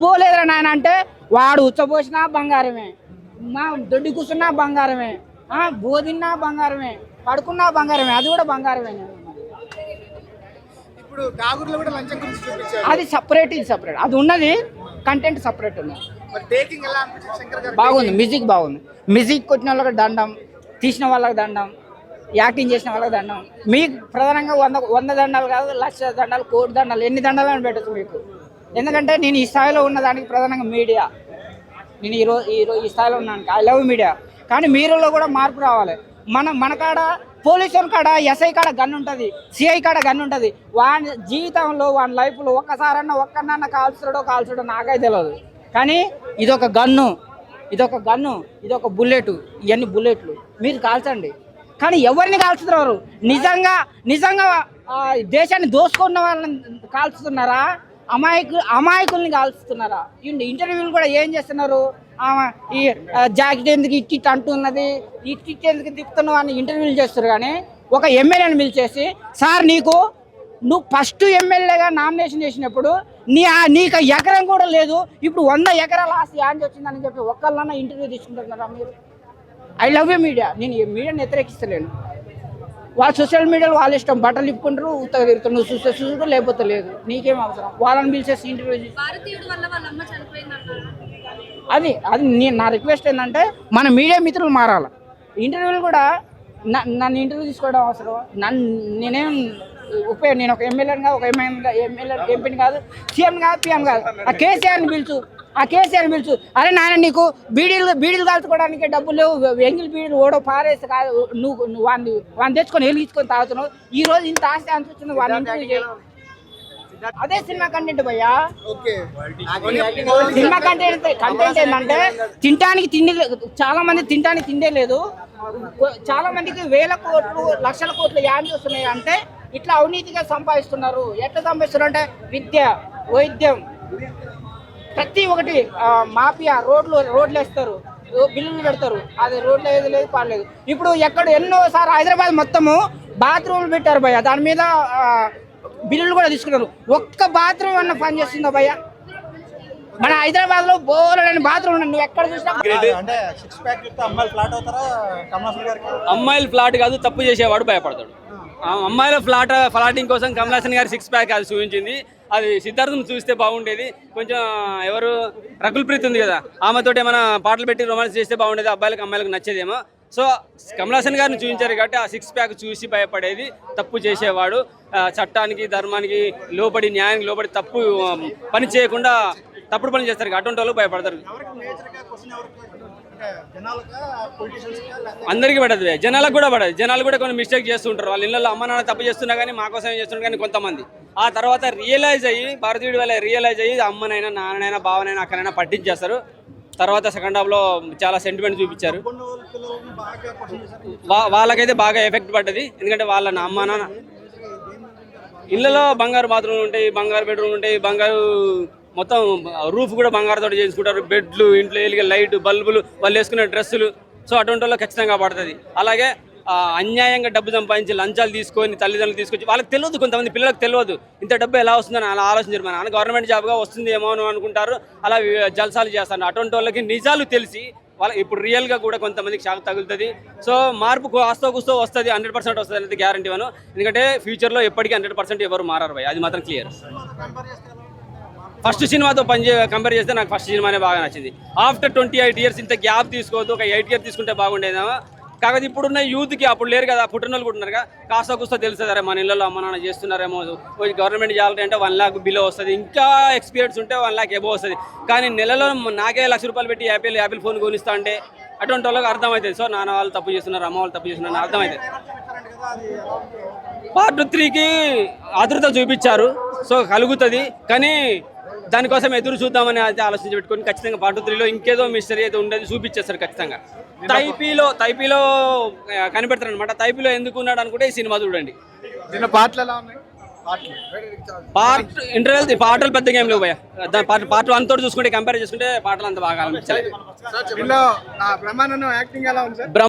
పోలేదురా నాయన అంటే వాడు ఉచ్చపోసినా బంగారమే, మా దొడ్డి కూర్చున్నా బంగారమే, బోధిన్నా బంగారమే, పడుకున్నా బంగారమే, అది కూడా బంగారమే. ఇప్పుడు కాగుర్లో కూడా లంచం గురించి చూపించారు. అది సపరేట్, ఇది సపరేట్, అది ఉన్నది కంటెంట్ సపరేట్ ఉంది. మరి టేకింగ్ ఎలా అనిపించింది శంకర్ గారు? బాగుంది, మ్యూజిక్ బాగుంది. మ్యూజిక్ కొట్టిన వాళ్ళకి దండం, తీసిన వాళ్ళకి దండం, యాక్టింగ్ చేసిన వాళ్ళకి దండం. మీకు ప్రధానంగా 100 దండాలు కాదు, 1,00,000 దండాలు, 1,00,000 దండాలు, ఎన్ని దండాలు అని పెట్టచ్చు మీకు. ఎందుకంటే నేను ఈ స్థాయిలో ఉన్నదానికి ప్రధానంగా మీడియా. నేను ఈరోజు ఈ స్థాయిలో ఉన్నాను, ఐ లవ్ మీడియా. కానీ మీరులో కూడా మార్పు రావాలి. మన కాడ పోలీసుల కాడ, ఎస్ఐ కాడ గన్ ఉంటుంది, సిఐ కాడ గన్ ఉంటుంది. వాని జీవితంలో, వాని లైఫ్లో ఒక్కసారన్నా ఒక్కనన్నా కాల్చడో నాకైతే తెలియదు. కానీ ఇదొక గన్ను, ఇదొక బుల్లెట్. ఇవన్నీ బుల్లెట్లు మీరు కాల్చండి. కానీ ఎవరిని కాల్చుతున్నారు? నిజంగా దేశాన్ని దోసుకున్న వాళ్ళని కాల్చుతున్నారా? అమాయకుల్ని కాల్చుతున్నారా? ఇంటర్వ్యూలు కూడా ఏం చేస్తున్నారు? ఈ జాకెట్ ఎందుకు ఇట్టి అంటున్నది, ఇట్టి ఎందుకు తిప్పుతున్నావు అని ఇంటర్వ్యూలు చేస్తారు. కానీ ఒక ఎమ్మెల్యేని పిలిచేసి, సార్ నువ్వు ఫస్ట్ ఎమ్మెల్యేగా నామినేషన్ చేసినప్పుడు నీకు ఎకరం కూడా లేదు, ఇప్పుడు 100 ఎకరాల ఆస్తి ఆంచి వచ్చిందని చెప్పి ఒక్కళ్ళన్నా ఇంటర్వ్యూ తీసుకుంటున్నారా మీరు? I love you media. నేను ఈ మీడియాని వ్యతిరేకిస్తలేను. వాళ్ళు సోషల్ మీడియాలో వాళ్ళ ఇష్టం, బట్టలు ఇప్పుకుంటారు, ఉత్తగా తిరుగుతారు. నువ్వు చూస్తే లేకపోతే లేదు, నీకేం అవసరం? వాళ్ళని పిలిచేసి ఇంటర్వ్యూ. అది నా రిక్వెస్ట్ ఏంటంటే మన మీడియా మిత్రులు మారాలి. ఇంటర్వ్యూలు కూడా నన్ను ఇంటర్వ్యూ తీసుకోవడం అవసరం. నేనేం నేను ఒక ఎమ్మెల్యేగా, ఒక ఎంపీని కాదు, సీఎం కాదు, పిఎం కాదు. ఆ కేసీఆర్ని పిలుచు. అరే నాయన, నీకు బీడీలు కాల్చుకోవడానికి డబ్బులు లేవు, ఎంగిల్ బీడీలు ఓడో పారేసి కాదు, నువ్వు వాడిని తెచ్చుకొని వెలిగించుకొని తాగుతున్నావు. ఈ రోజు ఇంత ఆస్తి అనిపిస్తుంది వాడిని ఇంటర్వ్యూ చేయి. అదే సినిమా కంటెంట్ భయ్యా. సినిమా కంటెంట్ ఏంటంటే తినడానికి తిండి, చాలా మంది తినడానికి తిండే లేదు. చాలా మందికి 1,000 కోట్లు, 1,00,000 కోట్లు యాన్ చేస్తున్నాయి. అంటే ఇట్లా అవినీతిగా సంపాదిస్తున్నారు. ఎట్లా సంపాదిస్తున్నారు అంటే విద్య, వైద్యం, ప్రతి ఒక్కటి మాఫియా. రోడ్లు వేస్తారు, బిల్లులు పెడతారు, అది రోడ్లు ఏది లేదు, పాడలేదు. ఇప్పుడు ఎన్నోసారి హైదరాబాద్ మొత్తము బాత్రూమ్లు పెట్టారు భయ్య, దాని మీద బిల్లులు కూడా తీసుకున్నారు. ఒక్క బాత్రూమ్ అన్న పని చేస్తుందా భయ్య? మన హైదరాబాద్ లో బోలెడని బాత్రూమ్ నువ్వు ఎక్కడ చూసినా. అమ్మాయిలు ఫ్లాట్ కాదు, తప్పు చేసేవాడు భయపడతాడు. అమ్మాయిల ఫ్లాటింగ్ కోసం కమల్ హాసన్ గారి 6 ప్యాక్ అది చూపించింది. అది సిద్ధార్థం చూస్తే బాగుండేది. కొంచెం ఎవరు రకుల్ ప్రీత్ ఉంది కదా, ఆమెతోటి ఏమైనా పాటలు పెట్టి రొమాన్స్ చేస్తే బాగుండేది, అమ్మాయిలకు నచ్చేదేమో. సో కమల్ హాసన్ గారిని చూపించారు కాబట్టి ఆ 6 ప్యాక్ చూసి భయపడేది తప్పు చేసేవాడు. చట్టానికి, ధర్మానికి లోబడి, న్యాయానికి లోబడి తప్పు పని చేయకుండా తప్పుడు పని చేస్తారు. అటువంటి వాళ్ళు భయపడతారు. అందరికీ పడదు, జనాలకు కూడా పడదు. జనాలు కూడా కొన్ని మిస్టేక్ చేస్తుంటారు. వాళ్ళ ఇళ్ళలో అమ్మ నాన్న తప్పు చేస్తున్నా కానీ మా కోసం ఏం చేస్తున్నారు. కానీ కొంతమంది ఆ తర్వాత భారతీయుడి వల్ల రియలైజ్ అయ్యి అమ్మనైనా, నాన్ననైనా, బావనైనా, అక్కడైనా పట్టించేస్తారు. తర్వాత సెకండ్ హాఫ్లో చాలా సెంటిమెంట్ చూపించారు. వాళ్ళకైతే బాగా ఎఫెక్ట్ పడ్డది. ఎందుకంటే వాళ్ళ అమ్మ నాన్న ఇళ్ళలో బంగారు బాత్రూమ్లు ఉంటాయి, బంగారు బెడ్రూమ్లు ఉంటాయి, బంగారు మొత్తం రూఫ్ కూడా బంగారుతో చేసుకుంటారు. బెడ్లు, ఇంట్లో వెలిగే లైట్, బల్బులు, వాళ్ళు వేసుకునే డ్రెస్సులు. సో అటువంటి వాళ్ళు ఖచ్చితంగా పడుతుంది. అలాగే అన్యాయంగా డబ్బు సంపాదించి లంచాలు తీసుకొని తల్లిదండ్రులు తీసుకొచ్చి, వాళ్ళకి తెలియదు, కొంతమంది పిల్లలకు తెలియదు ఇంత డబ్బు ఎలా వస్తుందని అలా ఆలోచించారు. మన నాన్న గవర్నమెంట్ జాబ్గా వస్తుంది ఏమో అని అనుకుంటారు, అలా జల్సాలు చేస్తారు. అటువంటి వాళ్ళకి నిజాలు తెలిసి వాళ్ళ ఇప్పుడు రియల్గా కూడా కొంతమందికి షాక్ తగులుతుంది. సో మార్పు ఆస్తో కూస్తో వస్తుంది, 100% వస్తుంది అనేది గ్యారంటీ వను. ఎందుకంటే ఫ్యూచర్లో ఎప్పటికీ 100% ఎవరు మారారు భయ్, అది మాత్రం క్లియర్. ఫస్ట్ సినిమాతో కంపేర్ చేస్తే నాకు ఫస్ట్ సినిమానే బాగా నచ్చింది. ఆఫ్టర్ 28 years ఇంత గ్యాప్ తీసుకోవద్దు, ఒక 8 years తీసుకుంటే బాగుండేదేమో. కాకపోతే ఇప్పుడున్న యూత్కి అప్పుడు లేరు కదా, పుట్టినోళ్ళు కూడా ఉన్నారు కదా, కాస్త కూస్తో తెలుస్తుంది. అరే మన ఇళ్ళలో అమ్మ నాన్న చేస్తున్నారేమో, గవర్నమెంట్ చేయాలంటే అంటే 1 lakh బిలో వస్తుంది, ఇంకా ఎక్స్పీరియన్స్ ఉంటే 1 lakh ఎబో వస్తుంది. కానీ నెలలో నాకే ₹1,00,000 పెట్టి యాపిల్ ఫోన్ కొనిస్తా అంటే అటువంటి వాళ్ళకి అర్థమవుతుంది. సో నాన్న వాళ్ళు తప్పు చేస్తున్నారు, అమ్మ వాళ్ళు తప్పు చేస్తున్నారు అర్థమవుతుంది. Part 3కి ఆతృత చూపించారు. సో కలుగుతుంది, కానీ దానికోసం ఎదురు చూద్దామని అయితే ఆలోచించి పెట్టుకొని ఖచ్చితంగా Part 3లో ఇంకేదో మిస్టరీ అయితే ఉండేది చూపించేస్తారు ఖచ్చితంగా. తైపీలో కనిపెడతారు అనమాట. తైపీలో ఎందుకు ఉన్నాడు అనుకుంటే ఈ సినిమా చూడండి. ఇంటర్వెల్ పాటలు పెద్దగా ఏం లేవు భయ్య. Part 1 తోటి చూసుకుంటే, కంపేర్ చేసుకుంటే పాటలు అంత బాగా అనిపించాలి.